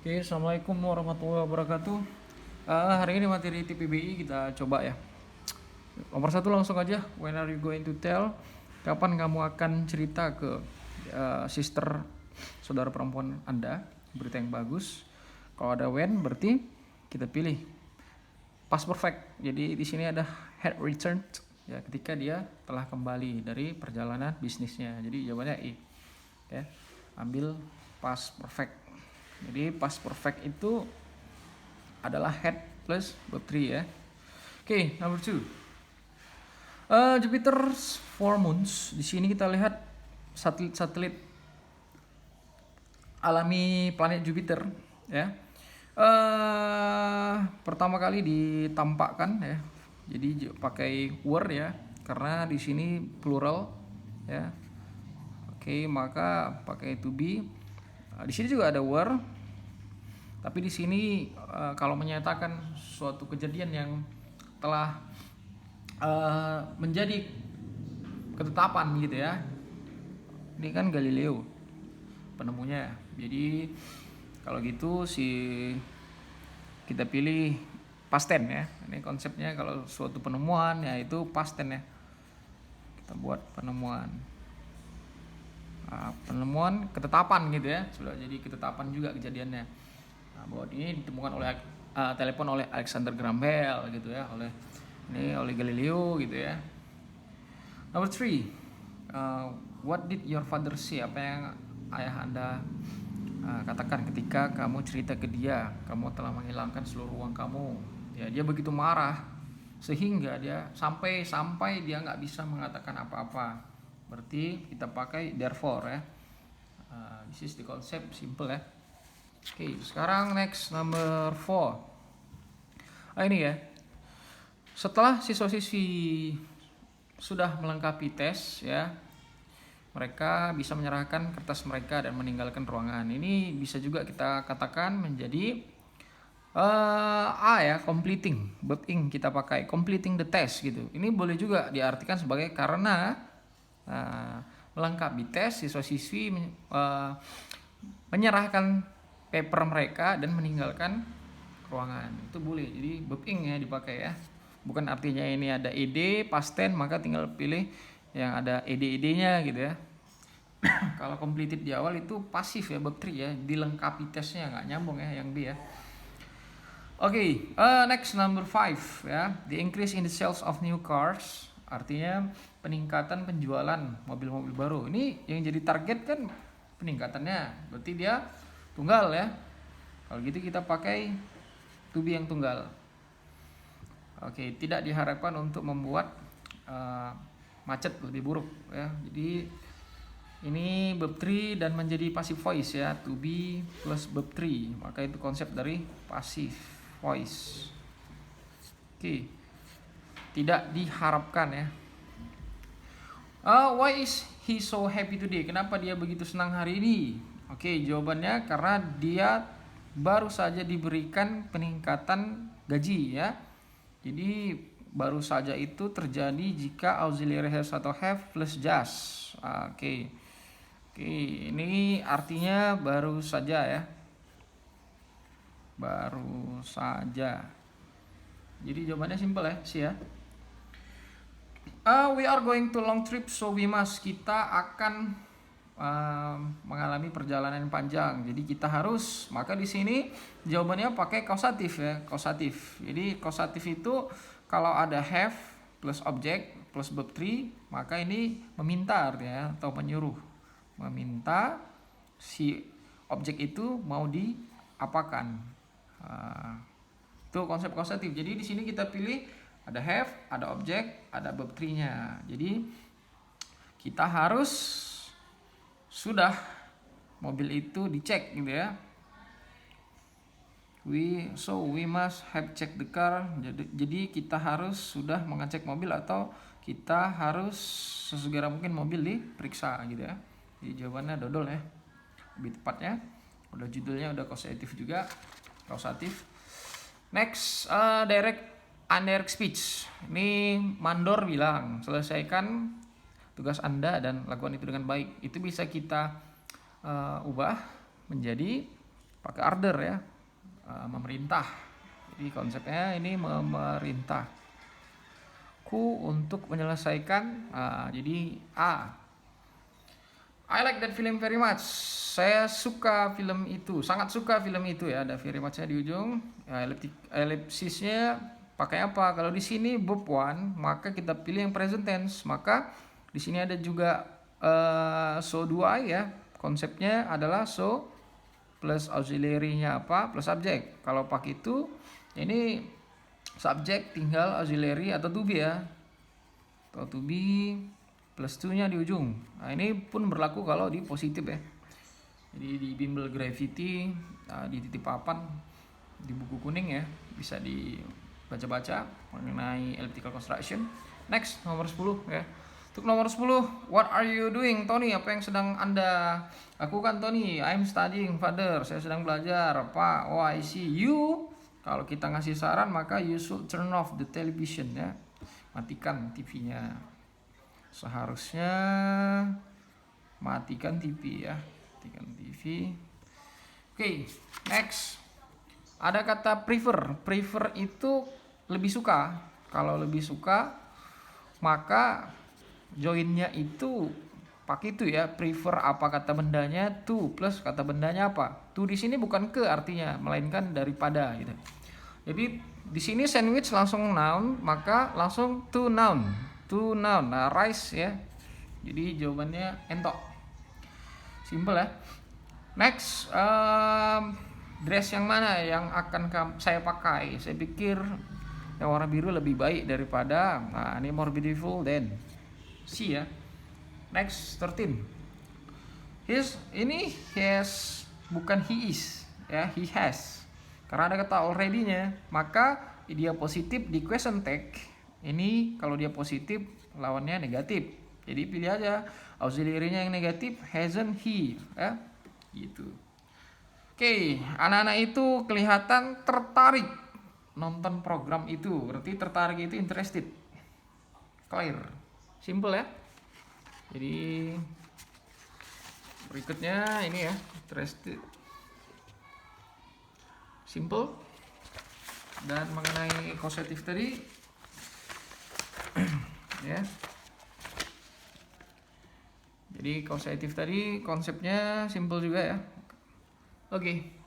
Oke, Assalamualaikum warahmatullahi wabarakatuh. Hari ini materi TPBI kita coba ya. Nomor satu langsung aja. When are you going to tell? Kapan kamu akan cerita ke sister saudara perempuan Anda berita yang bagus? Kalau ada when berarti kita pilih past perfect. Jadi di sini ada had returned ya ketika dia telah kembali dari perjalanan bisnisnya. Jadi jawabannya I. Ya. Ambil past perfect. Jadi past perfect itu adalah had plus verb 3 ya. Oke, number 2. Jupiter's 4 moons. Di sini kita lihat satelit-satelit alami planet Jupiter ya. Pertama kali ditampakkan ya. Jadi pakai were ya, karena di sini plural ya. Oke, maka pakai to be. Di sini juga ada were, tapi di sini kalau menyatakan suatu kejadian yang telah menjadi ketetapan gitu ya. Ini kan Galileo penemunya. Jadi kalau gitu kita pilih past tense ya. Ini konsepnya kalau suatu penemuan ya itu past tense ya. Kita buat penemuan. Penemuan ketetapan gitu ya, sudah jadi ketetapan juga kejadiannya. Bahwa ini ditemukan oleh telepon oleh Alexander Graham Bell gitu ya, oleh Galileo gitu ya. Number 3, what did your father say? Apa yang ayah Anda katakan ketika kamu cerita ke dia kamu telah menghilangkan seluruh uang kamu? Ya, dia begitu marah sehingga dia sampai dia nggak bisa mengatakan apa-apa. Berarti kita pakai therefore ya. This is the concept, simple ya. Oke, sekarang next number 4. Ini ya. Setelah siswa-siswi sudah melengkapi tes ya, mereka bisa menyerahkan kertas mereka dan meninggalkan ruangan. Ini bisa juga kita katakan menjadi ya, completing. Verb ing kita pakai completing the test gitu. Ini boleh juga diartikan sebagai karena melengkapi tes, siswa-siswi menyerahkan paper mereka dan meninggalkan ruangan. Itu boleh. Jadi verb ing ya dipakai ya. Bukan artinya ini ada ed past tense maka tinggal pilih yang ada ed-nya gitu ya. Kalau completed di awal itu pasif ya, verb 3 ya, dilengkapi tesnya, nggak nyambung ya yang B ya. Oke, next number 5 ya. The increase in the sales of new cars, artinya peningkatan penjualan mobil-mobil baru. Ini yang jadi target kan peningkatannya, berarti dia tunggal ya. Kalau gitu kita pakai to be yang tunggal. Oke, tidak diharapkan untuk membuat macet lebih buruk ya. Jadi ini verb 3 dan menjadi passive voice ya, to be plus verb 3. Maka itu konsep dari passive voice. Oke. Tidak diharapkan ya. Why is he so happy today? Kenapa dia begitu senang hari ini? Oke, jawabannya karena dia baru saja diberikan peningkatan gaji ya. Jadi baru saja itu terjadi jika auxiliary have atau have plus just. Oke, ini artinya baru saja ya. Baru saja. Jadi jawabannya simple ya, sih ya. We are going to long trip, so we must. Kita akan mengalami perjalanan panjang. Jadi kita harus. Maka di sini jawabannya pakai kausatif ya, kausatif. Jadi kausatif itu kalau ada have plus object plus verb 3, maka ini meminta ya atau menyuruh. Meminta si objek itu mau diapakan. Itu konsep kausatif. Jadi di sini kita pilih ada have, ada objek, ada verb 3-nya. Jadi kita harus sudah mobil itu dicek gitu ya. We must have checked the car. Jadi kita harus sudah mengecek mobil atau kita harus sesegera mungkin mobil diperiksa gitu ya. Jadi jawabannya dodol ya. Lebih tepatnya. Udah judulnya udah kausatif juga. Kausatif. Next, indirect speech. Ini mandor bilang, selesaikan tugas Anda dan lakukan itu dengan baik. Itu bisa kita ubah menjadi pakai order ya, memerintah. Jadi konsepnya ini memerintahku untuk menyelesaikan. Jadi I like that film very much. Saya suka film itu, sangat suka film itu ya. Ada very much-nya di ujung. Ya, ellipsisnya pakai apa? Kalau di sini verb one, maka kita pilih yang present tense. Maka di sini ada juga so do I ya. Konsepnya adalah so plus auxiliary-nya apa? Plus subject. Kalau pakai itu, ini subject tinggal auxiliary atau to be ya. Atau to be plus 2-nya di ujung. Nah, ini pun berlaku kalau di positif ya. Jadi di bimbel gravity, di titik papan di buku kuning ya, bisa dibaca-baca mengenai elliptical construction. Next, nomor 10 ya. Untuk nomor 10, what are you doing, Tony? Apa yang sedang Anda lakukan, Tony? I'm studying, Father. Saya sedang belajar, Pak. Oh, I see. You, kalau kita ngasih saran, maka you should turn off the television ya. Matikan TV-nya. Seharusnya matikan TV ya. Matikan TV. Oke, next. Ada kata prefer. Prefer itu lebih suka. Kalau lebih suka, maka joinnya itu pakai itu ya. Prefer apa kata bendanya, to plus kata bendanya apa. To di sini bukan ke artinya, melainkan daripada gitu. Jadi di sini sandwich langsung noun, maka langsung to noun. To noun. Nah, rice ya. Jadi jawabannya entok. Simple ya. Next, dress yang mana yang akan saya pakai? Saya pikir yang warna biru lebih baik daripada, nah ini more beautiful than C ya. Next, 13. Ini has, bukan he is ya, he has. Karena ada kata already-nya, maka dia positif di question tag. Ini kalau dia positif lawannya negatif. Jadi pilih aja auxiliary-nya yang negatif, hasn't he ya. Gitu. Oke, anak-anak itu kelihatan tertarik nonton program itu. Berarti tertarik itu interested. Clear. Simple ya. Jadi berikutnya ini ya, interested. Simple. Dan mengenai causative tadi ya. Jadi causative tadi konsepnya simple juga ya. Oke.